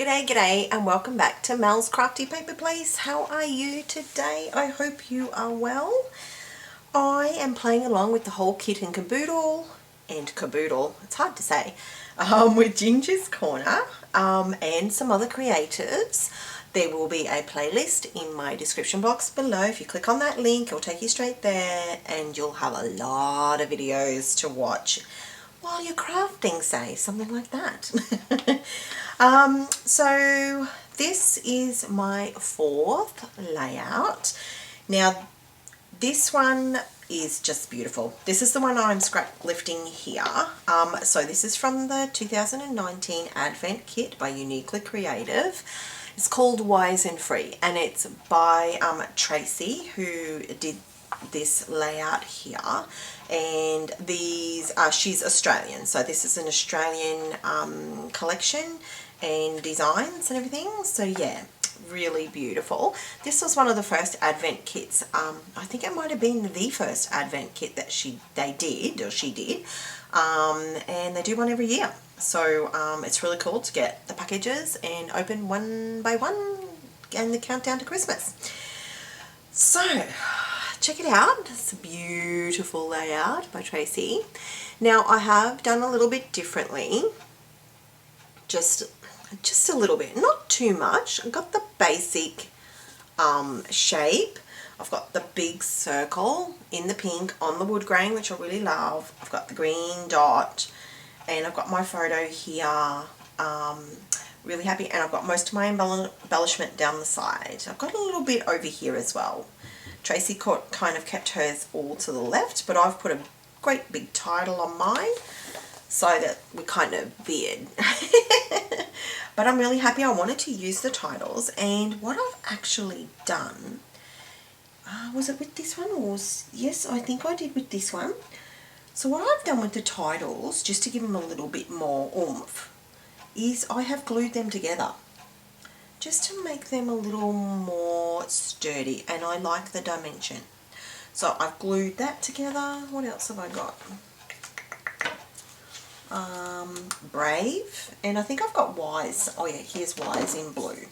G'day and welcome back to Mel's Crafty Paper Place. How are you today? I hope you are well. I am playing along with the Whole Kit and Caboodle, it's hard to say, with Ginger's Corner and some other creatives. There will be a playlist in my description box below. If you click on that link, it'll take you straight there and you'll have a lot of videos to watch while you're crafting, say, something like that. So this is my fourth layout. Now this one is just beautiful. This is the one I'm scrap lifting here. So this is from the 2019 Advent Kit by Uniquely Creative. It's called Wise and Free and it's by Tracy, who did this layout here, and these she's Australian, so this is an Australian collection and designs and everything. So yeah, really beautiful. This was one of the first Advent kits. I think it might have been the first Advent kit that she did, and they do one every year. So it's really cool to get the packages and open one by one and the countdown to Christmas. So check it out. It's a beautiful layout by Tracy. Now I have done a little bit differently, just a little bit, not too much. I've got the basic shape. I've got the big circle in the pink on the wood grain, which I really love. I've got the green dot and I've got my photo here. Really happy, and I've got most of my embellishment down the side. I've got a little bit over here as well. Tracy kind of kept hers all to the left, but I've put a great big title on mine so that we kind of veered. But I'm really happy. I wanted to use the titles, and what I've actually done, was it with this one? Yes, I think I did with this one. So what I've done with the titles, just to give them a little bit more oomph, is I have glued them together, just to make them a little more sturdy, and I like the dimension. So I've glued that together. What else have I got? Brave, and I think I've got Wise. Oh yeah, here's Wise in blue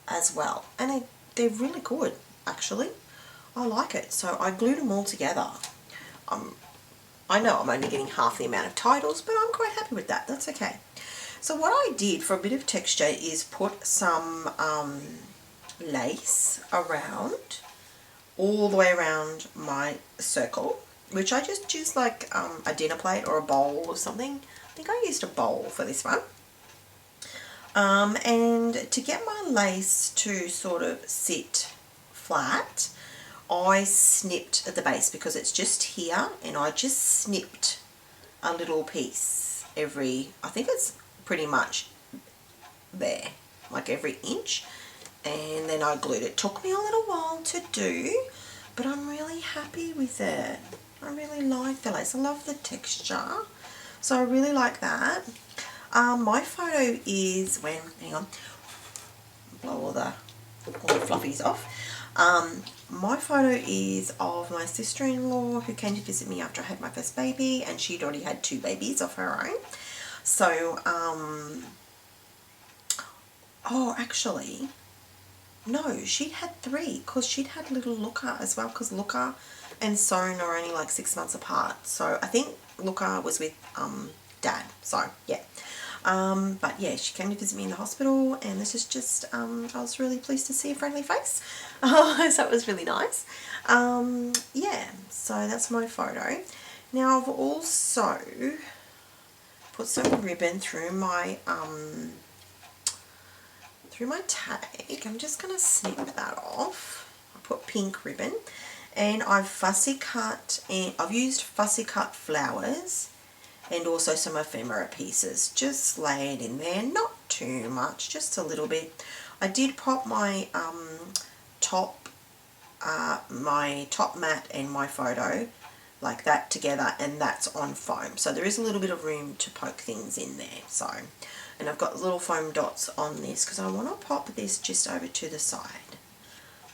as well, and they're really good actually. I like it. So I glued them all together. I know I'm only getting half the amount of titles, but I'm quite happy with that. That's okay. So what I did for a bit of texture is put some lace around, all the way around my circle, which I just used like a dinner plate or a bowl or something. I think I used a bowl for this one. And to get my lace to sort of sit flat, I snipped at the base because it's just here, and I just snipped a little piece every, I think it's pretty much there, like every inch, and then I glued it. Took me a little while to do, but I'm really happy with it. I really like the lace. I love the texture, so I really like that. My photo is when, hang on, blow all the fluffies off. My photo is of my sister-in-law who came to visit me after I had my first baby, and she'd already had 2 babies of her own. So, oh, actually, no, she'd had 3, because she'd had little Luca as well, because Luca and Son are only like 6 months apart. So I think Luca was with Dad, so yeah. But yeah, she came to visit me in the hospital, and this is just, I was really pleased to see a friendly face. So that was really nice. Yeah, so that's my photo. Now I've also put some ribbon through my tag. I'm just going to snip that off. I put pink ribbon, and I've fussy cut, and I've used fussy cut flowers and also some ephemera pieces. Just lay it in there, not too much, just a little bit. I did pop my top mat and my photo like that together, and that's on foam, so there is a little bit of room to poke things in there. So, and I've got little foam dots on this because I want to pop this just over to the side,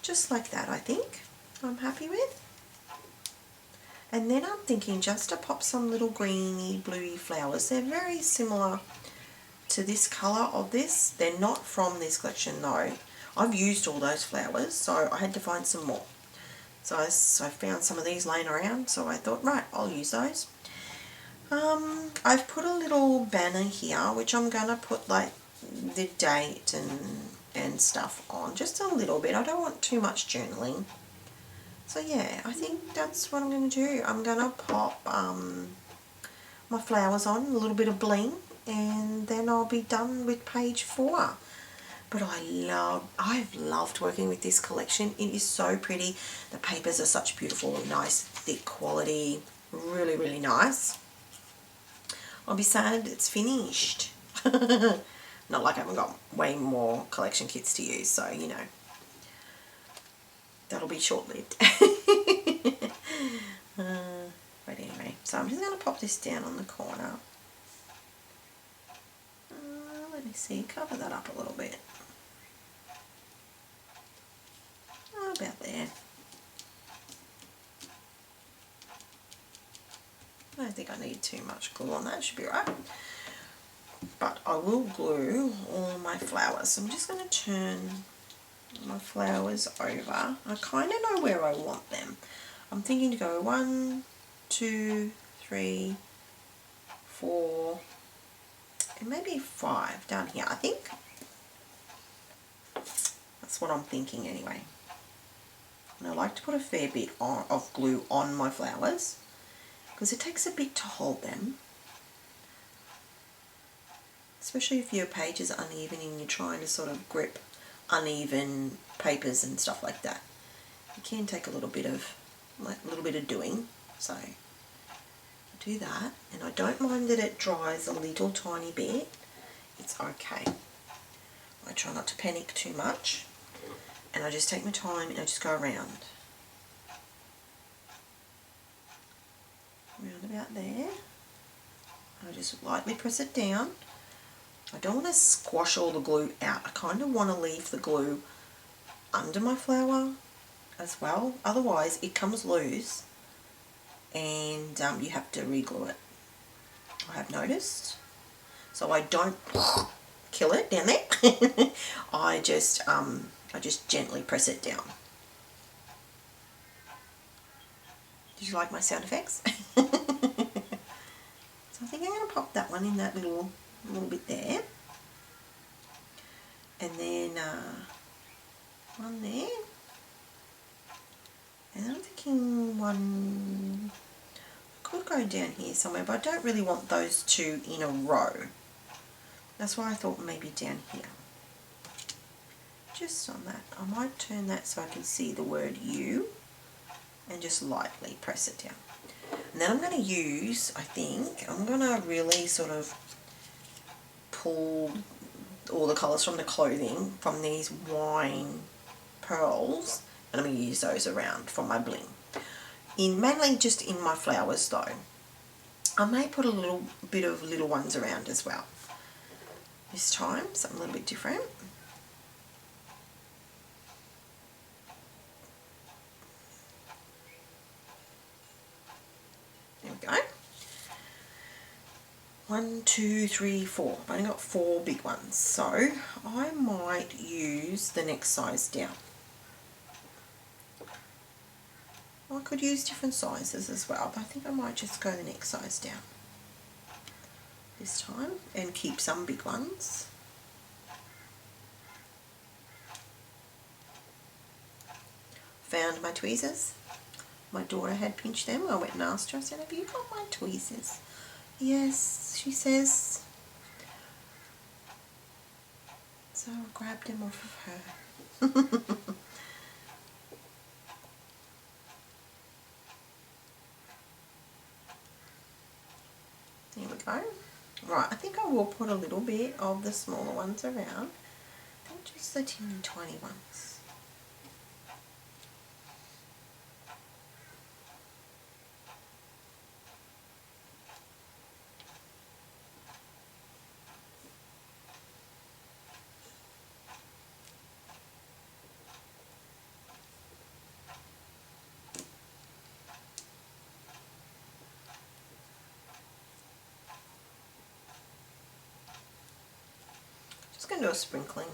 just like that. I think I'm happy with. And then I'm thinking just to pop some little greeny bluey flowers. They're very similar to this colour of this. They're not from this collection though. I've used all those flowers, so I had to find some more. So I found some of these laying around, so I thought, right, I'll use those. I've put a little banner here, which I'm going to put like the date and stuff on, just a little bit. I don't want too much journaling. So yeah, I think that's what I'm going to do. I'm going to pop my flowers on, a little bit of bling, and then I'll be done with page 4. But I've loved working with this collection. It is so pretty. The papers are such beautiful, nice, thick quality. Really, really nice. I'll be sad it's finished. Not like I haven't got way more collection kits to use, so you know, that'll be short-lived. But anyway, so I'm just going to pop this down on the corner. Let me see, cover that up a little bit. About there. I don't think I need too much glue on that, should be right. But I will glue all my flowers. So I'm just going to turn my flowers over. I kind of know where I want them. I'm thinking to go 1, 2, 3, 4, and maybe 5 down here, I think. That's what I'm thinking anyway. And I like to put a fair bit of glue on my flowers because it takes a bit to hold them. Especially if your page is uneven and you're trying to sort of grip uneven papers and stuff like that. It can take a little bit of doing. So I do that, and I don't mind that it dries a little tiny bit. It's okay. I try not to panic too much, and I just take my time and I just go around about there. I just lightly press it down. I don't want to squash all the glue out. I kind of want to leave the glue under my flower as well. Otherwise it comes loose and you have to re-glue it, I have noticed. So I don't kill it down there. I just gently press it down. Did you like my sound effects? So I think I'm going to pop that one in that little bit there, and then one there, and I'm thinking one could go down here somewhere, but I don't really want those two in a row. That's why I thought maybe down here, just on that. I might turn that so I can see the word U and just lightly press it down. And then I'm going to use, I think, I'm going to really sort of pull all the colours from the clothing from these wine pearls, and I'm going to use those around for my bling. Mainly just in my flowers though. I may put a little bit of little ones around as well. This time, something a little bit different. There we go. 1, 2, 3, 4. I've only got 4 big ones, so I might use the next size down. I could use different sizes as well, but I think I might just go the next size down this time and keep some big ones. Found my tweezers. My daughter had pinched them. I went and asked her, I said, have you got my tweezers? Yes, she says. So I grabbed them off of her. There we go. Right, I think I will put a little bit of the smaller ones around. I think just the teeny tiny ones. do a sprinkling.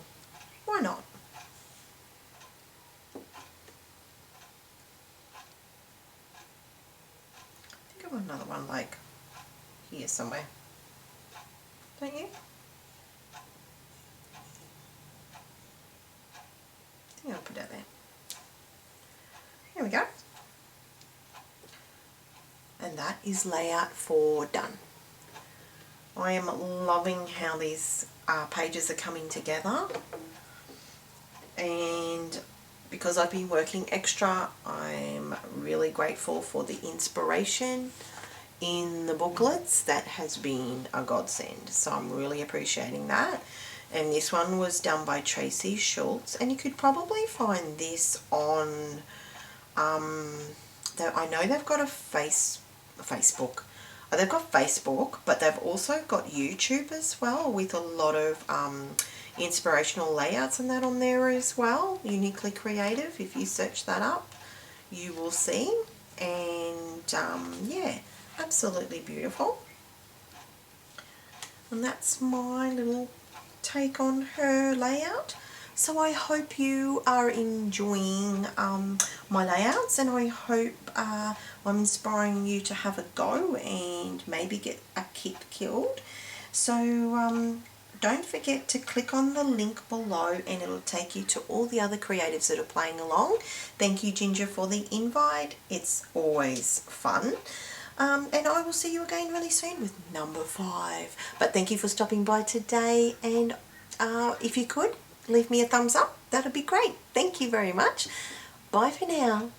Why not? I think I want another one like here somewhere. Don't you? I think I'll put that there. There we go. And that is layout 4 done. I am loving how these pages are coming together, and because I've been working extra, I'm really grateful for the inspiration in the booklets. That has been a godsend, so I'm really appreciating that. And this one was done by Tracy Schultz, and you could probably find this on I know they've got a Facebook. They've got Facebook, but they've also got YouTube as well, with a lot of inspirational layouts and that on there as well. Uniquely Creative, if you search that up, you will see. And yeah, absolutely beautiful. And that's my little take on her layout. So I hope you are enjoying my layouts, and I hope I'm inspiring you to have a go and maybe get a kit killed. So don't forget to click on the link below, and it'll take you to all the other creatives that are playing along. Thank you, Ginger, for the invite. It's always fun. And I will see you again really soon with number 5. But thank you for stopping by today, and if you could, leave me a thumbs up. That'd be great. Thank you very much. Bye for now.